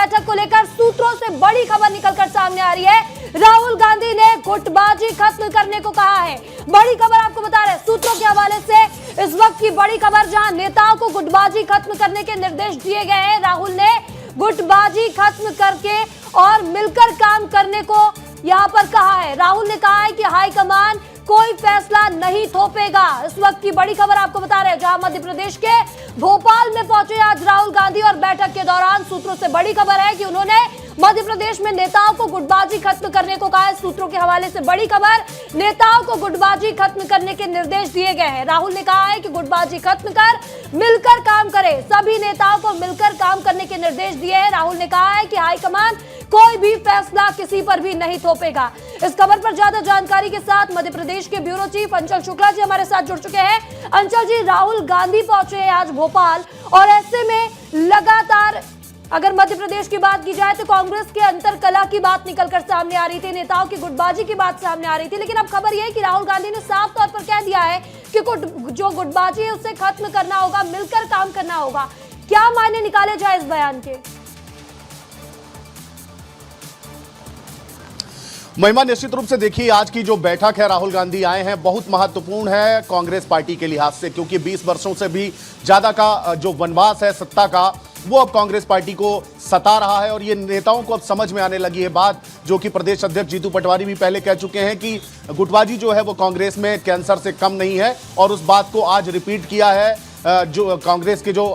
बैठक को लेकर सूत्रों से बड़ी खबर निकलकर सामने आ रही है। राहुल गांधी ने गुटबाजी खत्म करने को कहा है। बड़ी खबर आपको बता रहे हैं सूत्रों के हवाले से। इस वक्त की बड़ी खबर, जहां नेताओं को गुटबाजी खत्म करने के निर्देश दिए गए हैं। राहुल ने गुटबाजी खत्म करके और मिलकर काम करने को यहां पर कहा है। राहुल ने कहा है कि हाईकमान कोई फैसला नहीं थोपेगा। इस वक्त की बड़ी खबर आपको बता रहे हैं, जहां मध्य प्रदेश के भोपाल में पहुंचे आज राहुल गांधी और बैठक के दौरान सूत्रों से बड़ी खबर है कि उन्होंने मध्य प्रदेश में नेताओं को गुटबाजी खत्म करने को कहा है। सूत्रों के हवाले से बड़ी खबर, नेताओं को गुटबाजी खत्म करने के निर्देश दिए गए हैं। राहुल ने कहा है कि गुटबाजी खत्म कर मिलकर काम करें। सभी नेताओं को मिलकर काम करने के निर्देश दिए हैं। राहुल ने कहा है कि हाईकमान कोई भी फैसला किसी पर भी नहीं थोपेगा। इस खबर पर ज्यादा जानकारी के साथ मध्य प्रदेश के ब्यूरो चीफ अंचल शुक्ला जी हमारे साथ जुड़ चुके हैं। अंचल जी, राहुल गांधी पहुंचे हैं आज भोपाल और ऐसे में लगातार अगर मध्य प्रदेश की बात की जाए तो कांग्रेस के अंतरकलह की बात निकलकर सामने आ रही थी, नेताओं की गुटबाजी की बात सामने आ रही थी। लेकिन अब खबर यह है कि राहुल गांधी ने साफ तौर पर कह दिया है कि जो गुटबाजी है उसे खत्म करना होगा, मिलकर काम करना होगा। क्या मायने निकाले जाए इस बयान के? महिमा, निश्चित रूप से देखिए आज की जो बैठक है राहुल गांधी आए हैं बहुत महत्वपूर्ण है कांग्रेस पार्टी के लिहाज से, क्योंकि 20 वर्षों से भी ज्यादा का जो वनवास है सत्ता का वो अब कांग्रेस पार्टी को सता रहा है। और ये नेताओं को अब समझ में आने लगी है बात, जो कि प्रदेश अध्यक्ष जीतू पटवारी भी पहले कह चुके हैं कि गुटबाजी जो है वो कांग्रेस में कैंसर से कम नहीं है। और उस बात को आज रिपीट किया है जो कांग्रेस के जो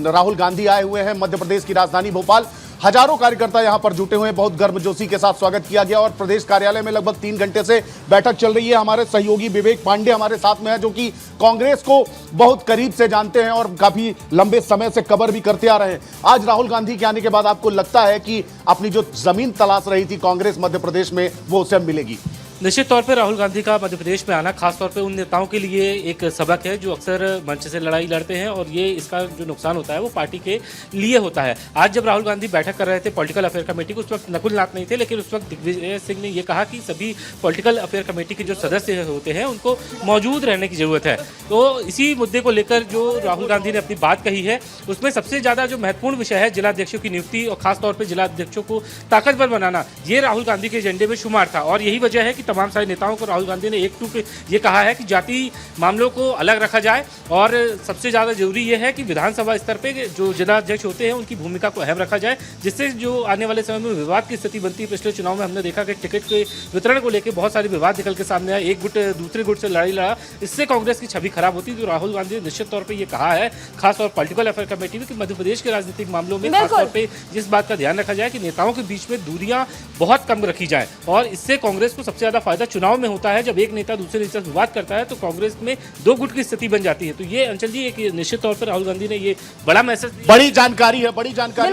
राहुल गांधी आए हुए हैं मध्य प्रदेश की राजधानी भोपाल। हजारों कार्यकर्ता यहां पर जुटे हुए हैं, बहुत गर्मजोशी के साथ स्वागत किया गया और प्रदेश कार्यालय में लगभग 3 घंटे से बैठक चल रही है। हमारे सहयोगी विवेक पांडे हमारे साथ में है, जो कि कांग्रेस को बहुत करीब से जानते हैं और काफी लंबे समय से कवर भी करते आ रहे हैं। आज राहुल गांधी के आने के बाद आपको लगता है कि अपनी जो जमीन तलाश रही थी कांग्रेस मध्य प्रदेश में वो उसे अब मिलेगी? निश्चित तौर पर राहुल गांधी का मध्य प्रदेश में आना खासतौर पे उन नेताओं के लिए एक सबक है जो अक्सर मंच से लड़ाई लड़ते हैं और ये इसका जो नुकसान होता है वो पार्टी के लिए होता है। आज जब राहुल गांधी बैठक कर रहे थे पॉलिटिकल अफेयर कमेटी को, उस वक्त नकुल नाथ नहीं थे, लेकिन उस वक्त दिग्विजय सिंह ने यह कहा कि सभी पॉलिटिकल अफेयर कमेटी के जो सदस्य होते हैं उनको मौजूद रहने की जरूरत है। तो इसी मुद्दे को लेकर जो राहुल गांधी ने अपनी बात कही है उसमें सबसे ज्यादा जो महत्वपूर्ण विषय है जिलाध्यक्षों की नियुक्ति और खासतौर पर जिलाध्यक्षों को ताकतवर बनाना, ये राहुल गांधी के एजेंडे में शुमार था। और यही वजह है कि तमाम सारे नेताओं को राहुल गांधी ने एक टूक ये कहा है कि जाति मामलों को अलग रखा जाए और सबसे ज्यादा जरूरी यह है कि विधानसभा स्तर पे जो जिलाध्यक्ष होते हैं उनकी भूमिका को अहम रखा जाए, जिससे जो आने वाले समय में विवाद की स्थिति बनती है। पिछले चुनाव में हमने देखा कि टिकट के वितरण को लेकर बहुत सारे विवाद निकल के सामने आए, एक गुट दूसरे गुट से लड़ाई लड़ा, इससे कांग्रेस की छवि खराब होती। तो राहुल गांधी ने निश्चित तौर पर यह कहा है खासतौर पॉलिटिकल अफेयर कमेटी में कि मध्य प्रदेश के राजनीतिक मामलों में खासतौर पर जिस बात का ध्यान रखा जाए कि नेताओं के बीच में दूरियां बहुत कम रखी जाए और इससे कांग्रेस को सबसे ज्यादा फायदा चुनाव में होता है। जब एक नेता दूसरे नेता से विवाद करता है तो कांग्रेस में दो गुट की स्थिति बन जाती है। तो ये अंचल जी एक निश्चित तौर पर राहुल गांधी ने ये बड़ा मैसेज, बड़ी जानकारी है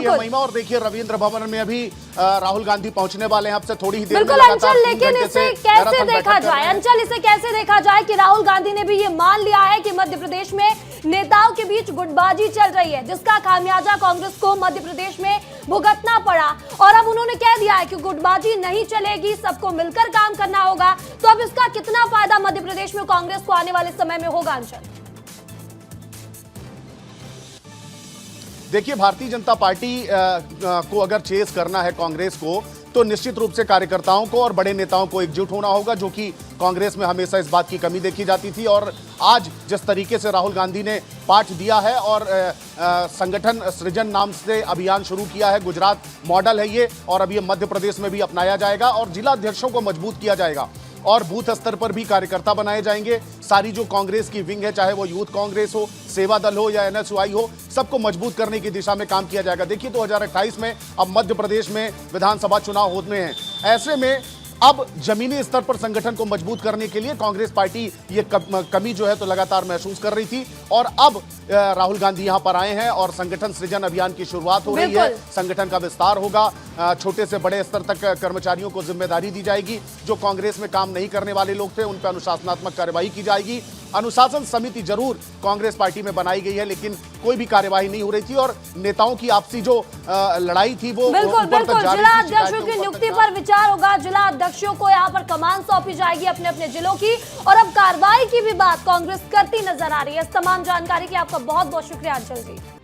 महिमा। और देखिए रविंद्र भवन में अभी राहुल गांधी पहुंचने वाले हैं आपसे थोड़ी ही देर में। बिल्कुल अंचल, लेकिन इसे कैसे देखा जाए, अंचल इसे कैसे देखा जाए कि राहुल गांधी ने भी ये मान लिया है कि मध्य प्रदेश में नेताओं के बीच गुटबाजी चल रही है, जिसका खामियाजा कांग्रेस को मध्य प्रदेश में भुगतना पड़ा और अब उन्होंने कह दिया है कि गुटबाजी नहीं चलेगी, सबको मिलकर काम करना होगा। तो अब इसका कितना फायदा मध्य प्रदेश में कांग्रेस को आने वाले समय में होगा अंचल? देखिए भारतीय जनता पार्टी को अगर चेस करना है कांग्रेस को तो निश्चित रूप से कार्यकर्ताओं को और बड़े नेताओं को एकजुट होना होगा, जो कि कांग्रेस में हमेशा इस बात की कमी देखी जाती थी। और आज जिस तरीके से राहुल गांधी ने पाठ दिया है और संगठन सृजन नाम से अभियान शुरू किया है, गुजरात मॉडल है ये, और अब ये मध्य प्रदेश में भी अपनाया जाएगा और जिला अध्यक्षों को मजबूत किया जाएगा और बूथ स्तर पर भी कार्यकर्ता बनाए जाएंगे। सारी जो कांग्रेस की विंग है, चाहे वो यूथ कांग्रेस हो, सेवा दल हो या एनएसयूआई हो, सबको मजबूत करने की दिशा में काम किया जाएगा। देखिए 2028 में अब मध्य प्रदेश में विधानसभा चुनाव होने हैं, ऐसे में अब जमीनी स्तर पर संगठन को मजबूत करने के लिए कांग्रेस पार्टी ये कमी जो है तो लगातार महसूस कर रही थी और अब राहुल गांधी यहां पर आए हैं और संगठन सृजन अभियान की शुरुआत हो रही है। संगठन का विस्तार होगा, छोटे से बड़े स्तर तक कर्मचारियों को जिम्मेदारी दी जाएगी। जो कांग्रेस में काम नहीं करने वाले लोग थे उन पर अनुशासनात्मक कार्यवाही की जाएगी। अनुशासन समिति जरूर कांग्रेस पार्टी में बनाई गई है, लेकिन कोई भी कार्यवाही नहीं हो रही थी और नेताओं की आपसी जो लड़ाई थी वो बिल्कुल जिला अध्यक्षों की नियुक्ति पर विचार होगा। जिला अध्यक्षों को यहाँ पर कमान सौंपी जाएगी अपने अपने जिलों की और अब कार्रवाई की भी बात कांग्रेस करती नजर आ रही है। इस तमाम जानकारी की आपका बहुत बहुत शुक्रिया अंचल जी।